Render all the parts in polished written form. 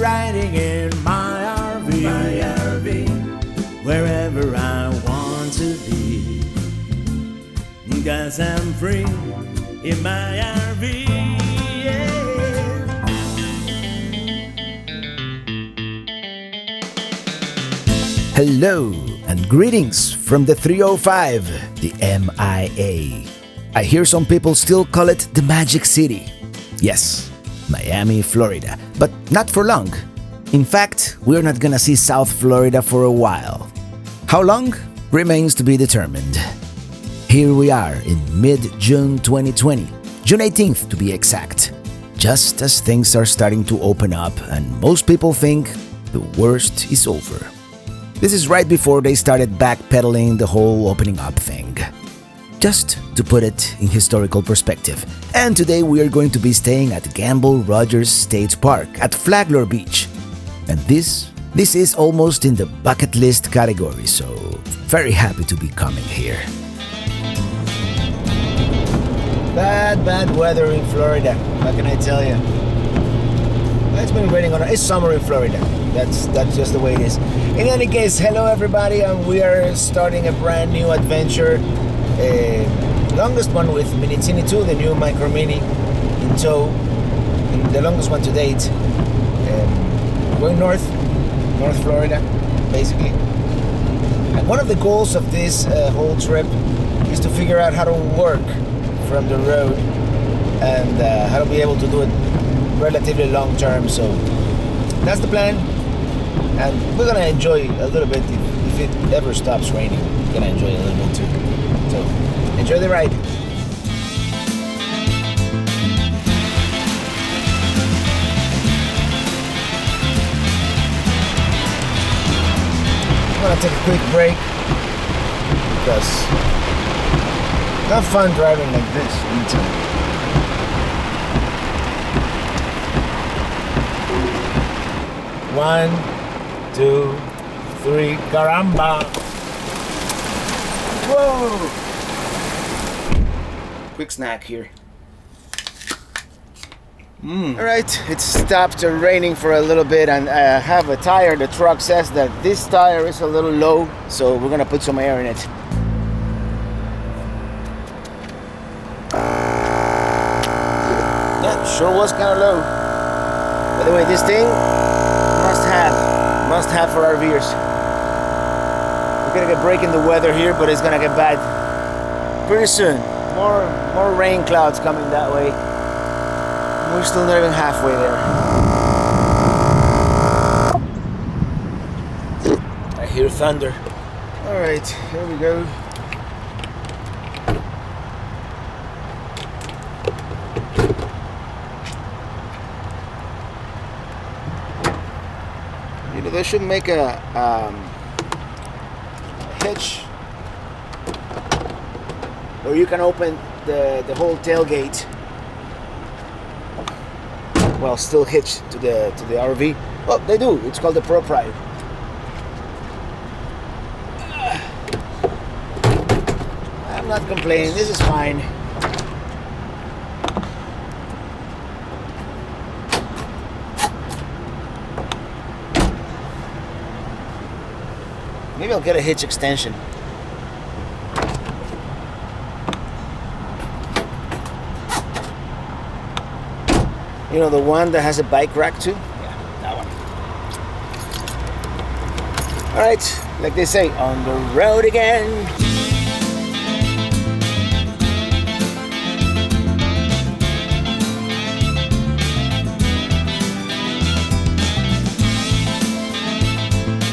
riding in my RV, wherever I want to be. 'Cause I'm free in my RV. Hello and greetings from the 305, the MIA. I hear some people still call it the Magic City. Yes, Miami, Florida, but not for long. In fact, we're not gonna see South Florida for a while. How long remains to be determined. Here we are in mid-June 2020, June 18th to be exact, just as things are starting to open up and most people think the worst is over. This is right before they started backpedaling the whole opening up thing. Just to put it in historical perspective. And today we are going to be staying at Gamble Rogers State Park at Flagler Beach. And this is almost in the bucket list category, so very happy to be coming here. Bad weather in Florida. What can I tell you? It's been raining on. It's summer in Florida. That's just the way it is. In any case, hello everybody, and we are starting a brand new adventure. Longest one with Minitini II, the new Micro Mini in tow. And the longest one to date. Going north Florida, basically. And one of the goals of this whole trip is to figure out how to work from the road and how to be able to do it relatively long term. So that's the plan, and we're gonna enjoy a little bit if it ever stops raining. We're gonna enjoy a little bit too. So enjoy the ride. I'm gonna take a quick break because it's not fun driving like this anytime. One, two, three, caramba! Whoa! Quick snack here. Alright, it stopped raining for a little bit, and I have a tire. The truck says that this tire is a little low, so we're gonna put some air in it. Yeah, sure was kind of low. By the way, this thing must have for RVers. We're gonna get break in the weather here, but it's gonna get bad pretty soon. More rain clouds coming that way. We're still not even halfway there. I hear thunder. All right, here we go. They should make a hitch where you can open the whole tailgate while still hitched to the RV. Well, they do. It's called the Prop Ride. I'm not complaining. This is fine. Maybe I'll get a hitch extension. You know, the one that has a bike rack too? Yeah, that one. Alright, like they say, on the road again.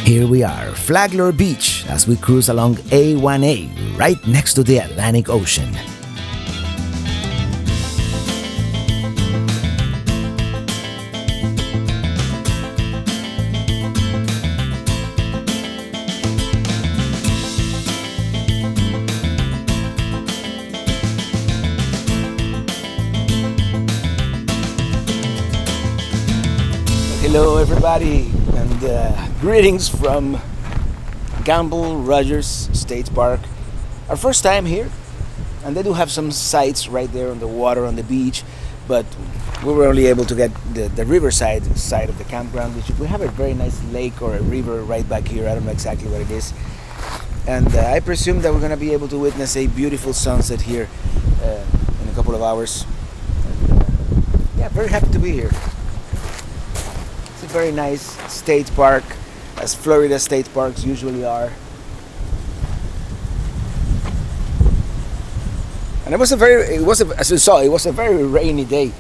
Here we are, Flagler Beach, as we cruise along A1A, right next to the Atlantic Ocean. Hello everybody, and greetings from Gamble Rogers State Park. Our first time here, and they do have some sites right there on the water on the beach, but we were only able to get the riverside side of the campground, which we have a very nice lake or a river right back here. I don't know exactly what it is. And I presume that we're going to be able to witness a beautiful sunset here in a couple of hours. And, yeah, very happy to be here. It's a very nice state park, as Florida state parks usually are. And as you saw, it was a very rainy day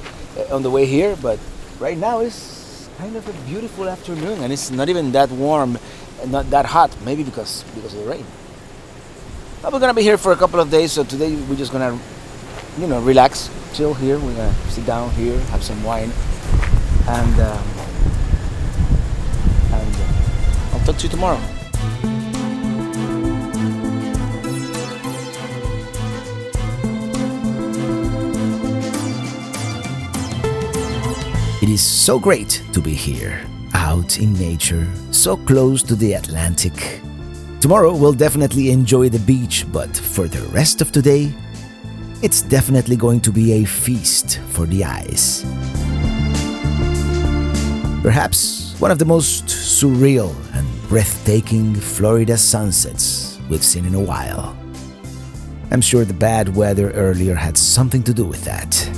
on the way here, but right now it's kind of a beautiful afternoon, and it's not even that warm and not that hot, maybe because of the rain. But we're gonna be here for a couple of days, so today we're just gonna, relax, chill here. We're gonna sit down here, have some wine, and I'll talk to you tomorrow. It is so great to be here, out in nature, so close to the Atlantic. Tomorrow we'll definitely enjoy the beach, but for the rest of today, it's definitely going to be a feast for the eyes. Perhaps one of the most surreal and breathtaking Florida sunsets we've seen in a while. I'm sure the bad weather earlier had something to do with that.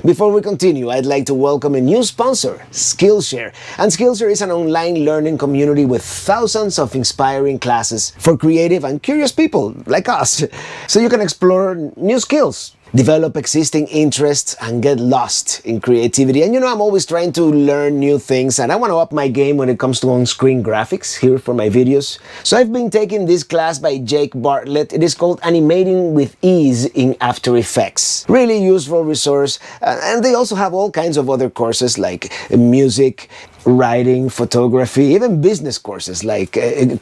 Before we continue, I'd like to welcome a new sponsor, Skillshare. And Skillshare is an online learning community with thousands of inspiring classes for creative and curious people like us. So you can explore new skills, develop existing interests, and get lost in creativity. And I'm always trying to learn new things, and I want to up my game when it comes to on-screen graphics here for my videos. So I've been taking this class by Jake Bartlett. It is called Animating with Ease in After Effects. Really useful resource, and they also have all kinds of other courses like music, writing, photography, even business courses like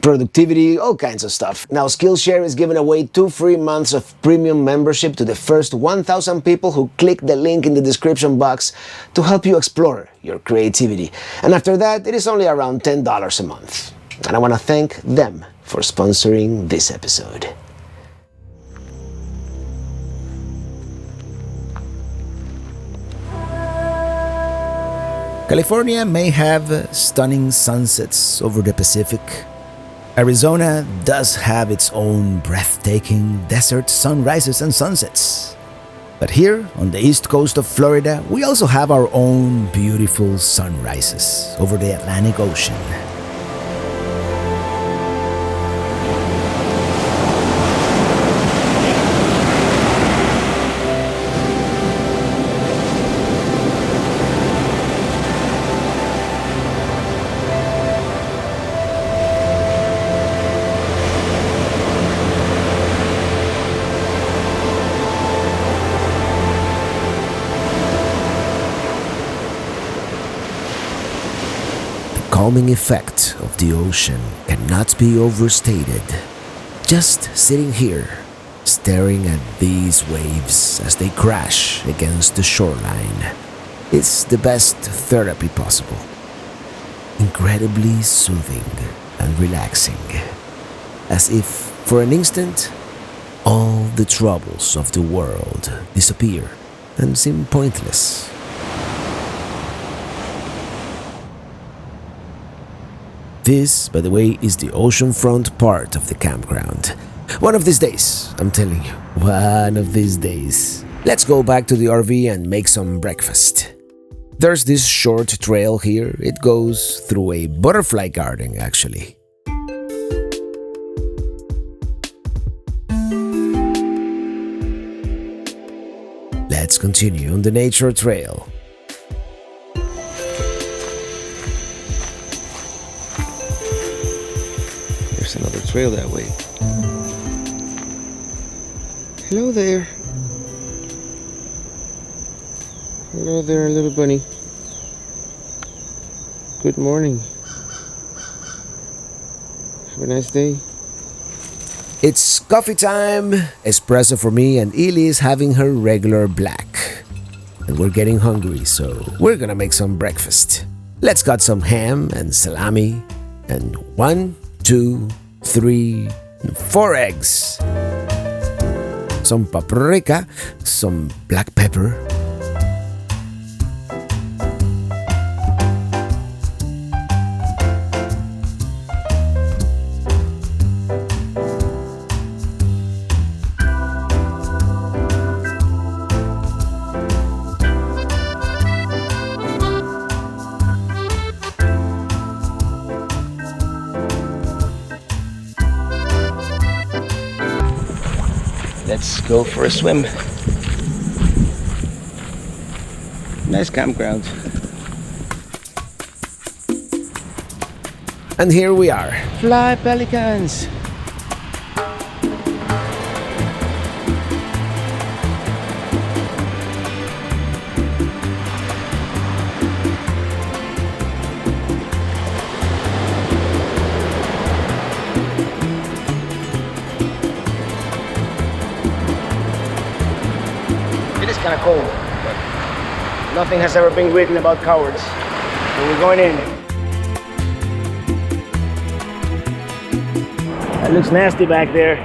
productivity, all kinds of stuff. Now, Skillshare is giving away 2 free months of premium membership to the first 1,000 people who click the link in the description box to help you explore your creativity. And after that, it is only around $10 a month. And I want to thank them for sponsoring this episode. California may have stunning sunsets over the Pacific. Arizona does have its own breathtaking desert sunrises and sunsets. But here, on the east coast of Florida, we also have our own beautiful sunrises over the Atlantic Ocean. The calming effect of the ocean cannot be overstated. Just sitting here, staring at these waves as they crash against the shoreline, is the best therapy possible. Incredibly soothing and relaxing, as if, for an instant, all the troubles of the world disappear and seem pointless. This, by the way, is the oceanfront part of the campground. One of these days, I'm telling you, one of these days. Let's go back to the RV and make some breakfast. There's this short trail here. It goes through a butterfly garden, actually. Let's continue on the nature trail. There's another trail that way. Hello there. Hello there, little bunny. Good morning. Have a nice day. It's coffee time. Espresso for me, and Ili is having her regular black. And we're getting hungry, so we're gonna make some breakfast. Let's cut some ham and salami, and 1, 2, 3, 4 eggs. Some paprika, some black pepper. Let's go for a swim. Nice campground. And here we are. Fly, pelicans! It is kind of cold, but nothing has ever been written about cowards. So we're going in. That looks nasty back there.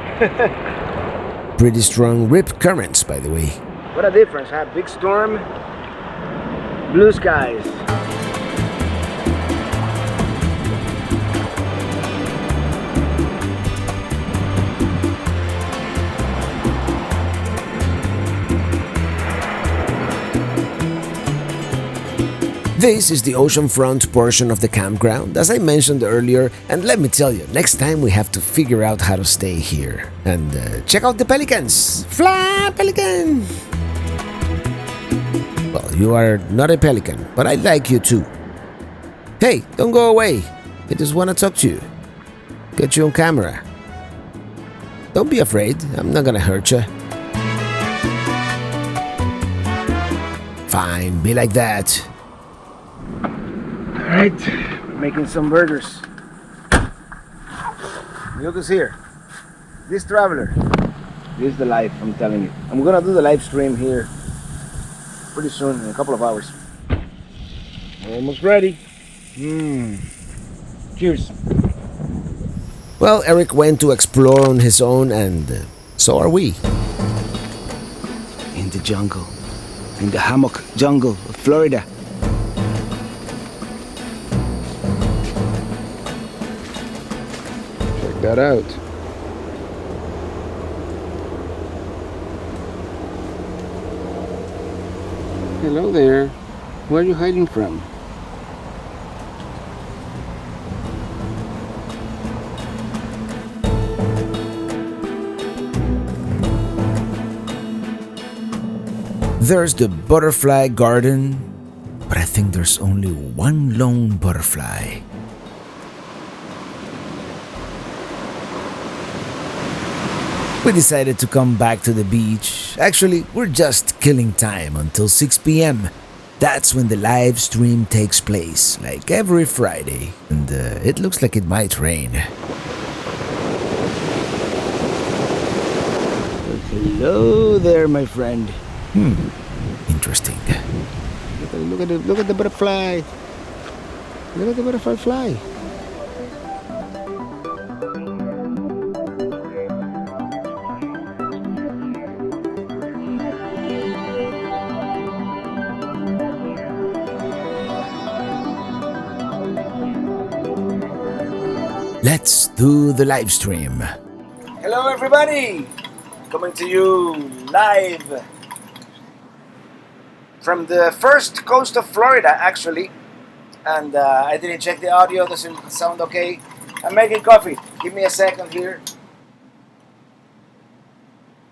Pretty strong rip currents, by the way. What a difference, huh? Big storm, blue skies. This is the oceanfront portion of the campground, as I mentioned earlier, and let me tell you, next time we have to figure out how to stay here. And check out the pelicans! Fly, pelican! Well, you are not a pelican, but I like you too. Hey, don't go away. I just want to talk to you. Get you on camera. Don't be afraid, I'm not gonna hurt you. Fine, be like that. Alright, we're making some burgers. Look who's here. This traveler. This is the life, I'm telling you. I'm gonna do the live stream here pretty soon, in a couple of hours. Almost ready. Cheers. Well, Eric went to explore on his own, and so are we. In the jungle. In the hammock jungle of Florida. Check that out. Hello there. Where are you hiding from? There's the butterfly garden, but I think there's only one lone butterfly. We decided to come back to the beach. Actually, we're just killing time until 6 p.m. That's when the live stream takes place, like every Friday, and it looks like it might rain. Hello there, my friend. Interesting. Look at the butterfly. Look at the butterfly fly. Let's do the live stream. Hello, everybody. Coming to you live from the first coast of Florida, actually. And I didn't check the audio. Does it sound okay? I'm making coffee. Give me a second here.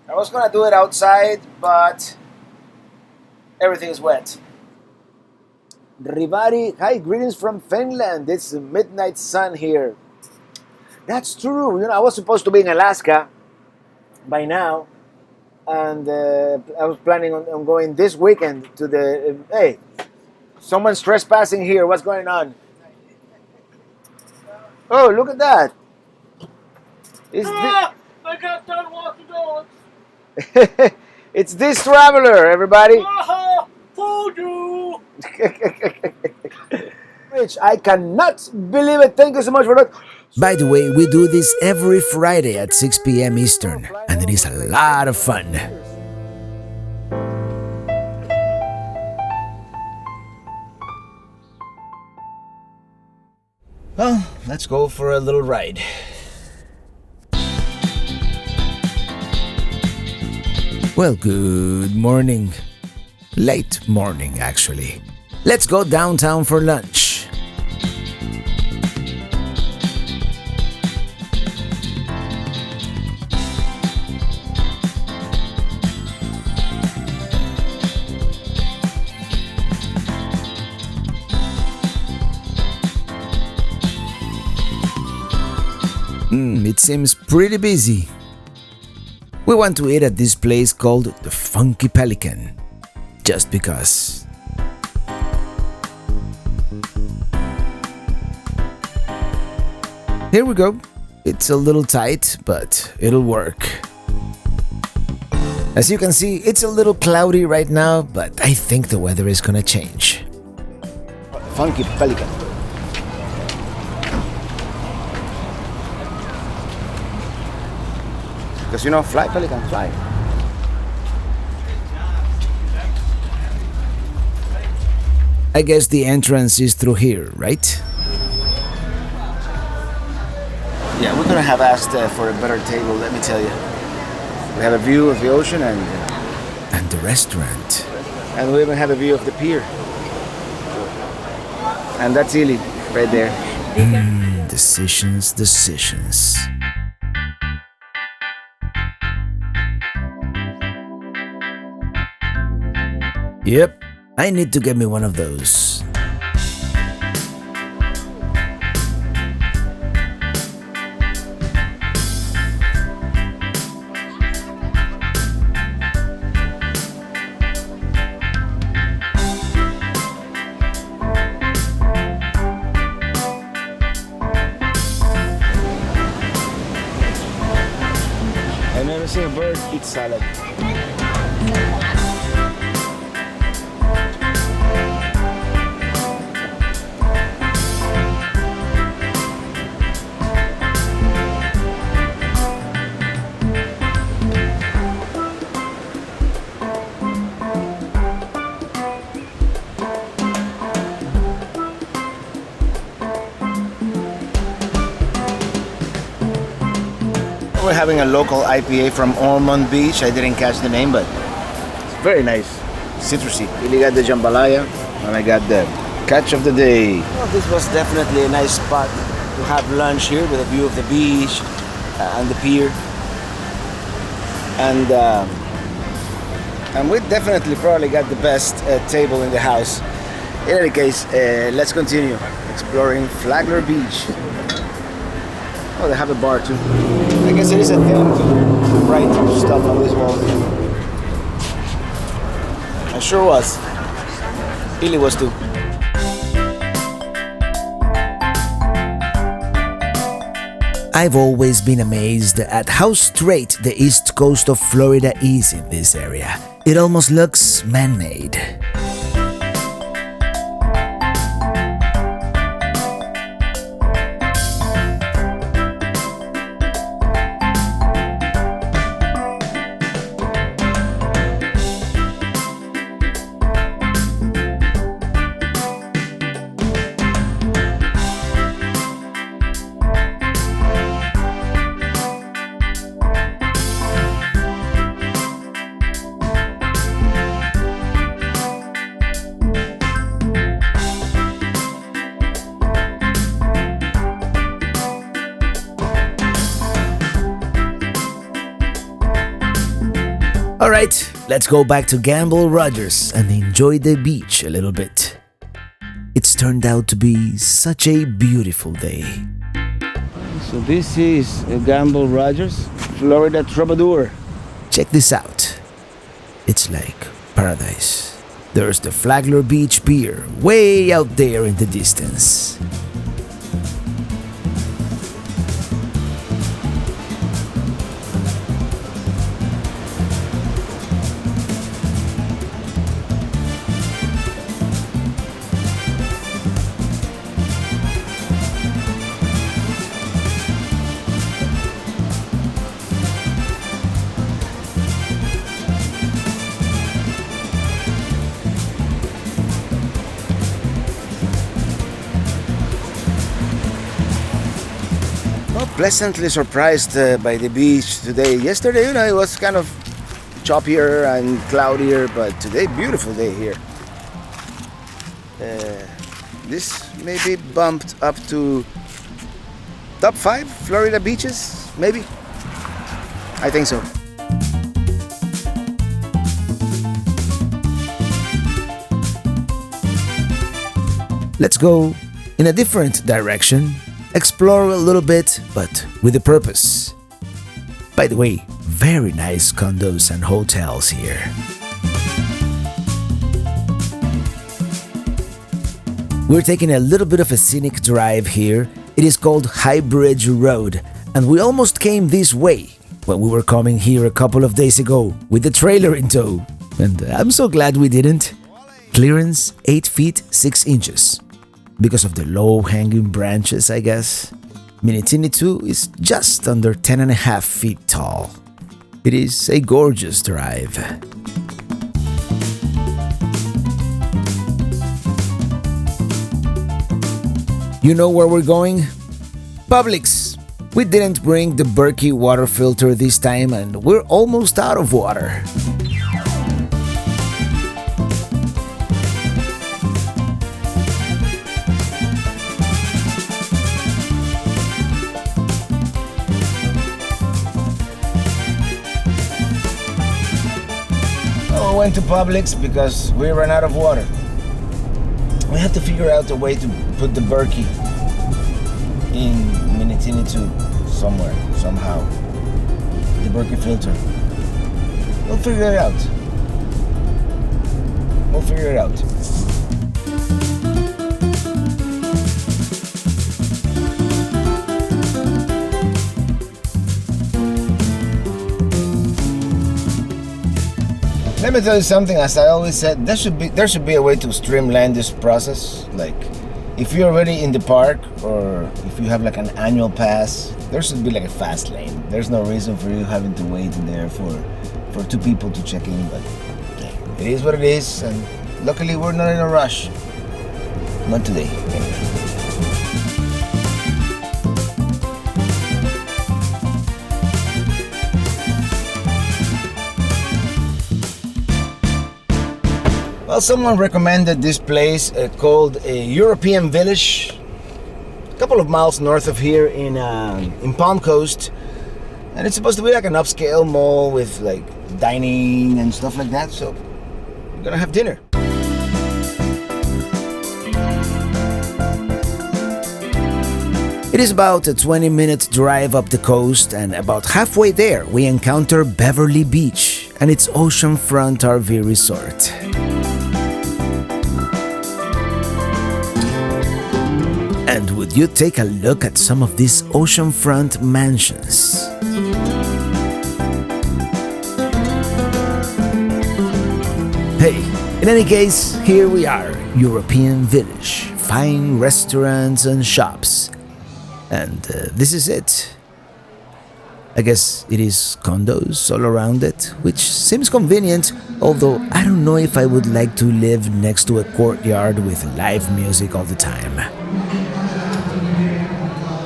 I was gonna do it outside, but everything is wet. Rivari, hi, greetings from Finland. It's midnight sun here. That's true. You know, I was supposed to be in Alaska by now, and I was planning on going this weekend to the. Hey, someone's trespassing here. What's going on? Oh, look at that! I got done walking dogs. It's this traveler, everybody. Fooled you. Rich, I cannot believe it. Thank you so much for that. By the way, we do this every Friday at 6 p.m. Eastern, and it is a lot of fun. Well, let's go for a little ride. Well, good morning. Late morning, actually. Let's go downtown for lunch. It seems pretty busy. We want to eat at this place called the Funky Pelican, just because. Here we go. It's a little tight, but it'll work. As you can see, it's a little cloudy right now, but I think the weather is gonna change. Funky Pelican. Because you know, fly, pelican, fly. I guess the entrance is through here, right? Yeah, we couldn't have asked for a better table, let me tell you. We have a view of the ocean And the restaurant. and we even have a view of the pier. And that's Ely, right there. Decisions. Yep, I need to get me one of those. I've never seen a bird eat salad. We're having a local IPA from Ormond Beach. I didn't catch the name, but it's very nice. Citrusy. Really got the jambalaya, and I got the catch of the day. Well, this was definitely a nice spot to have lunch here with a view of the beach and the pier. And we definitely probably got the best table in the house. In any case, let's continue exploring Flagler Beach. Oh, they have a bar too. I guess it is a thing to write stuff on this wall. I sure was. Ely was too. I've always been amazed at how straight the east coast of Florida is in this area. It almost looks man-made. Alright, let's go back to Gamble Rogers and enjoy the beach a little bit. It's turned out to be such a beautiful day. So this is Gamble Rogers, Florida Troubadour. Check this out. It's like paradise. There's the Flagler Beach pier way out there in the distance. Pleasantly surprised by the beach today. Yesterday, it was kind of choppier and cloudier, but today, beautiful day here. This may be bumped up to top 5 Florida beaches, maybe. I think so. Let's go in a different direction. Explore a little bit, but with a purpose. By the way, very nice condos and hotels here. We're taking a little bit of a scenic drive here. It is called High Bridge Road, and we almost came this way when we were coming here a couple of days ago with the trailer in tow. And I'm so glad we didn't. Clearance 8 feet 6 inches. Because of the low-hanging branches, I guess. Minitini II is just under 10.5 feet tall. It is a gorgeous drive. You know where we're going? Publix. We didn't bring the Berkey water filter this time and we're almost out of water. We went to Publix because we ran out of water. We have to figure out a way to put the Berkey in Minitini II somewhere, somehow. The Berkey filter. We'll figure it out. We'll figure it out. Let me tell you something, as I always said, there should be a way to streamline this process. Like, if you're already in the park, or if you have like an annual pass, there should be like a fast lane. There's no reason for you having to wait in there for 2 people to check in, but it is what it is, and luckily we're not in a rush. Not today, anyway. Well, someone recommended this place called a European Village, a couple of miles north of here in Palm Coast, and it's supposed to be like an upscale mall with like dining and stuff like that. So we're gonna have dinner. It is about a 20-minute drive up the coast, and about halfway there we encounter Beverly Beach and its oceanfront RV resort. And would you take a look at some of these oceanfront mansions? Hey, in any case, here we are, European Village, fine restaurants and shops. And this is it. I guess it is condos all around it, which seems convenient, although I don't know if I would like to live next to a courtyard with live music all the time.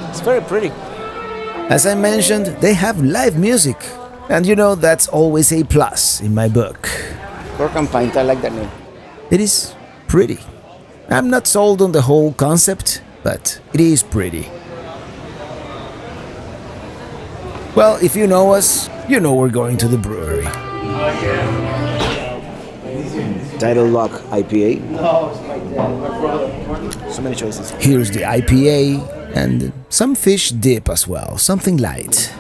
It's very pretty. As I mentioned, they have live music, and that's always a plus in my book. Cork and Pint, I like that name. It is pretty. I'm not sold on the whole concept, but it is pretty. Well, if you know us, you know we're going to the brewery. Title Lock IPA. No, it's my dad, my brother. So many choices. Here's the IPA and some fish dip as well, something light.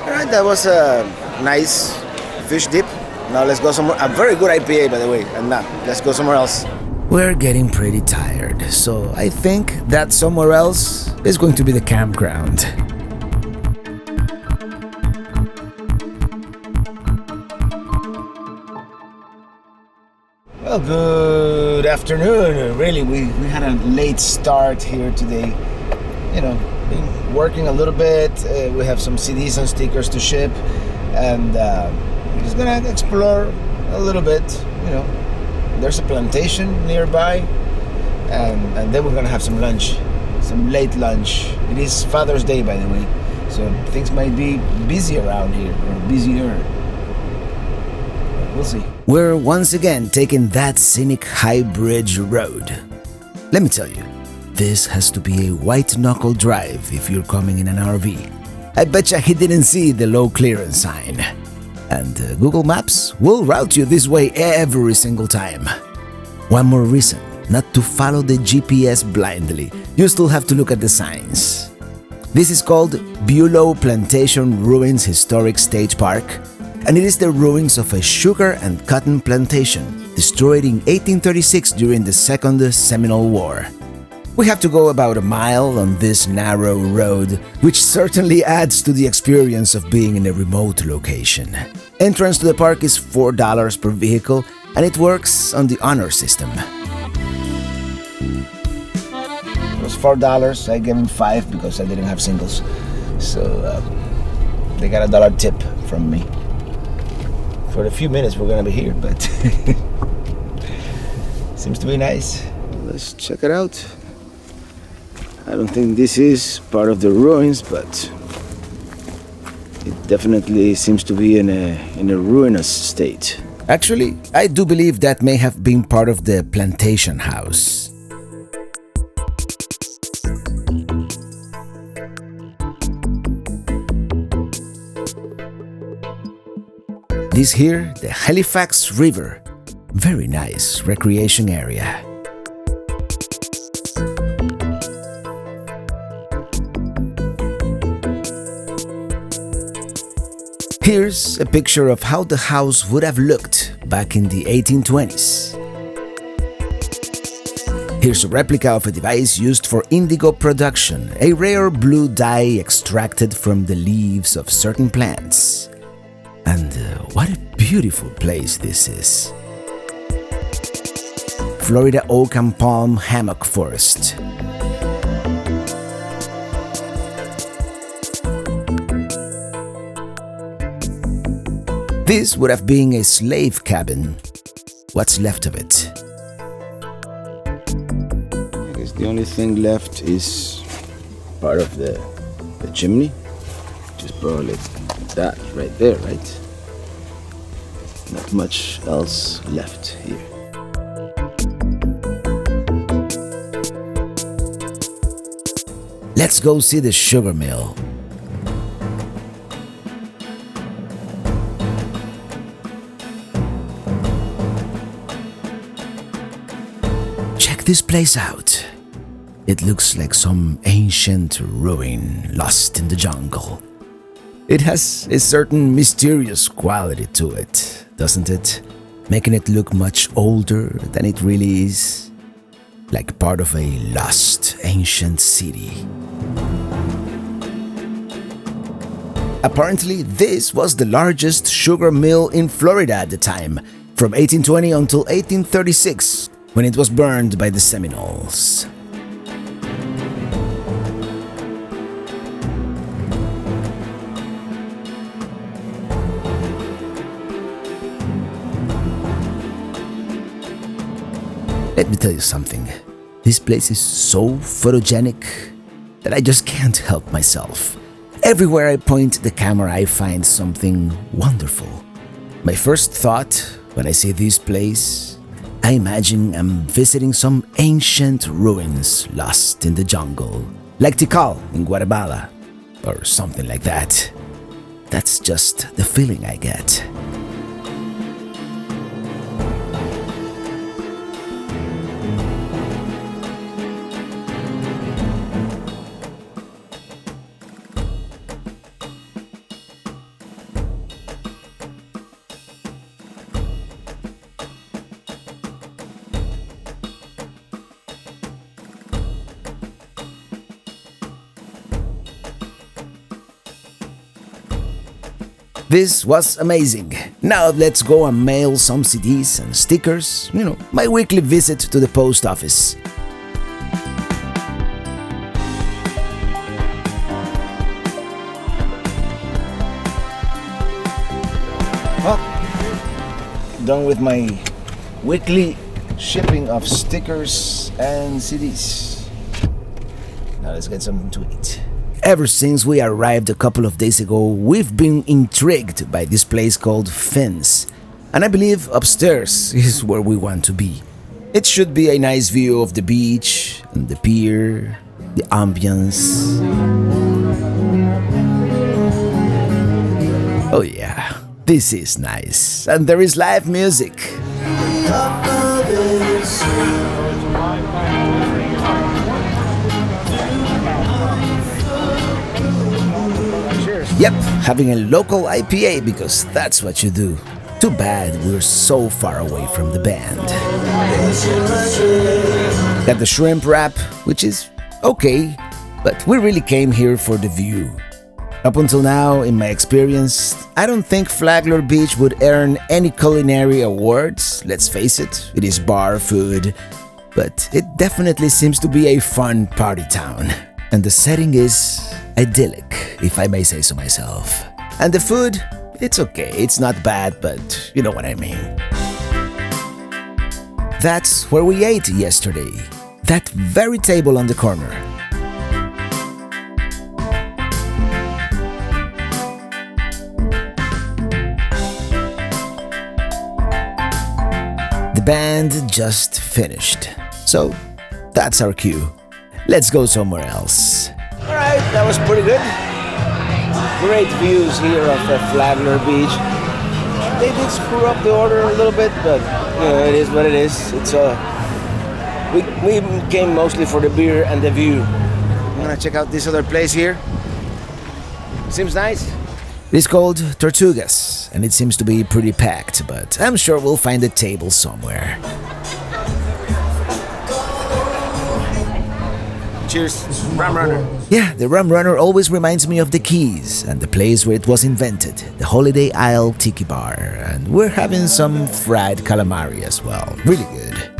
Alright, that was a nice fish dip. Now let's go somewhere. A very good IPA, by the way. And now let's go somewhere else. We're getting pretty tired, so I think that somewhere else is going to be the campground. Well, good afternoon. Really, we had a late start here today. You know, been working a little bit. We have some CDs and stickers to ship, and we're just gonna explore a little bit. You know, there's a plantation nearby, and then we're gonna have some lunch, some late lunch. It is Father's Day, by the way, so things might be busy around here, or busier. We'll see. We're once again taking that scenic High Bridge Road. Let me tell you, this has to be a white-knuckle drive if you're coming in an RV. I betcha he didn't see the low clearance sign. And Google Maps will route you this way every single time. One more reason not to follow the GPS blindly. You still have to look at the signs. This is called Bulow Plantation Ruins Historic State Park, and it is the ruins of a sugar and cotton plantation destroyed in 1836 during the Second Seminole War. We have to go about a mile on this narrow road, which certainly adds to the experience of being in a remote location. Entrance to the park is $4 per vehicle, and it works on the honor system. It was $4. I gave him $5 because I didn't have singles. So they got $1 tip from me. For a few minutes we're gonna be here, but seems to be nice. Let's check it out. I don't think this is part of the ruins, but it definitely seems to be in a ruinous state. Actually, I do believe that may have been part of the plantation house. This here, the Halifax River. Very nice recreation area. Here's a picture of how the house would have looked back in the 1820s. Here's a replica of a device used for indigo production, a rare blue dye extracted from the leaves of certain plants. And what a beautiful place this is. Florida oak and palm hammock forest. This would have been a slave cabin. What's left of it? I guess the only thing left is part of the chimney. Just probably that right there, right? Not much else left here. Let's go see the sugar mill. Check this place out. It looks like some ancient ruin lost in the jungle. It has a certain mysterious quality to it, doesn't it? Making it look much older than it really is. Like part of a lost ancient city. Apparently, this was the largest sugar mill in Florida at the time, from 1820 until 1836, when it was burned by the Seminoles. Let me tell you something. This place is so photogenic that I just can't help myself. Everywhere I point the camera, I find something wonderful. My first thought When I see this place, I imagine I'm visiting some ancient ruins lost in the jungle, like Tikal in Guatemala, or something like that. That's just the feeling I get. This was amazing. Now let's go and mail some CDs and stickers, my weekly visit to the post office. Well, done with my weekly shipping of stickers and CDs. Now let's get something to eat. Ever since we arrived a couple of days ago, we've been intrigued by this place called Fins, and I believe upstairs is where we want to be. It should be a nice view of the beach and the pier, the ambience. Oh yeah, this is nice, and there is live music. Yep, having a local IPA because that's what you do. Too bad we're so far away from the band. Got the shrimp wrap, which is okay, but we really came here for the view. Up until now, in my experience, I don't think Flagler Beach would earn any culinary awards. Let's face it, it is bar food, but it definitely seems to be a fun party town. And the setting is idyllic, if I may say so myself. And the food, it's okay, it's not bad, but you know what I mean. That's where we ate yesterday. That very table on the corner. The band just finished, so that's our cue. Let's go somewhere else. Alright, that was pretty good. Great views here of Flagler Beach. They did screw up the order a little bit, but it is what it is. It's we came mostly for the beer and the view. I'm gonna check out this other place here. Seems nice. It's called Tortugas, and it seems to be pretty packed, but I'm sure we'll find a table somewhere. Cheers, Rum Runner. Yeah, the Rum Runner always reminds me of the Keys and the place where it was invented, the Holiday Isle Tiki Bar, and we're having some fried calamari as well. Really good.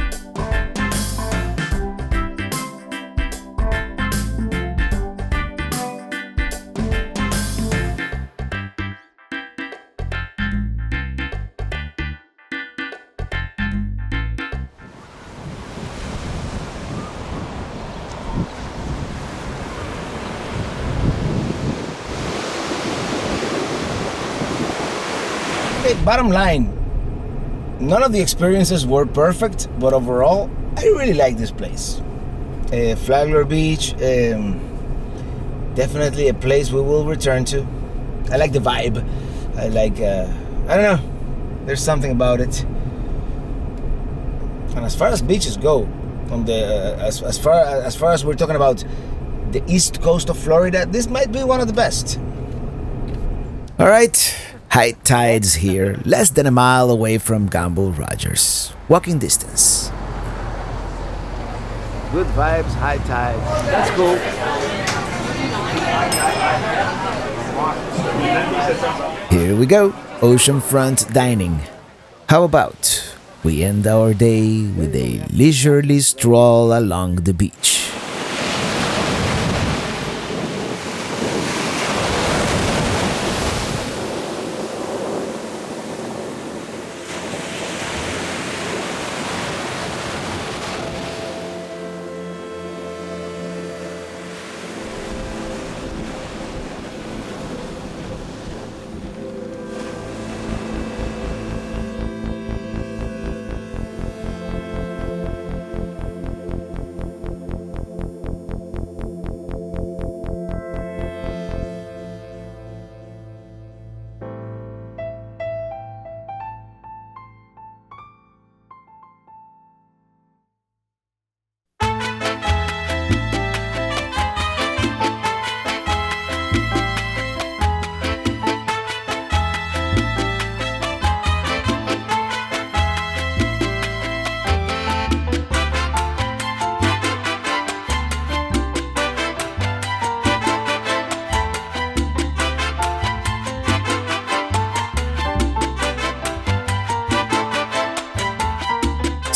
Bottom line, none of the experiences were perfect, but overall, I really like this place. Flagler Beach, definitely a place we will return to. I like the vibe. I like, I don't know, there's something about it. And as far as beaches go, on the as far as we're talking about the east coast of Florida, this might be one of the best. All right. High tides here, less than a mile away from Gamble Rogers. Walking distance. Good vibes, high tide. That's cool. Here we go, oceanfront dining. How about we end our day with a leisurely stroll along the beach?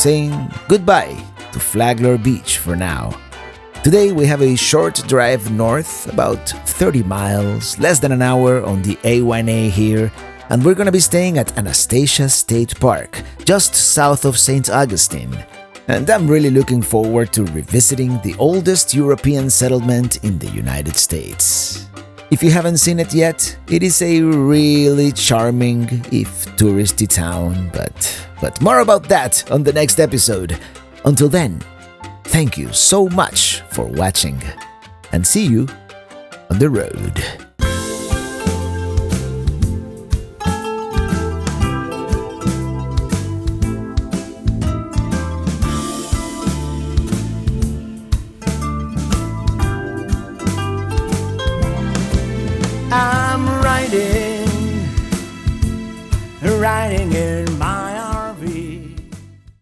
saying goodbye to Flagler Beach for now. Today we have a short drive north, about 30 miles, less than an hour on the A1A here, and we're gonna be staying at Anastasia State Park, just south of St. Augustine. And I'm really looking forward to revisiting the oldest European settlement in the United States. If you haven't seen it yet, it is a really charming, if touristy town, but more about that on the next episode. Until then, thank you so much for watching, and see you on the road.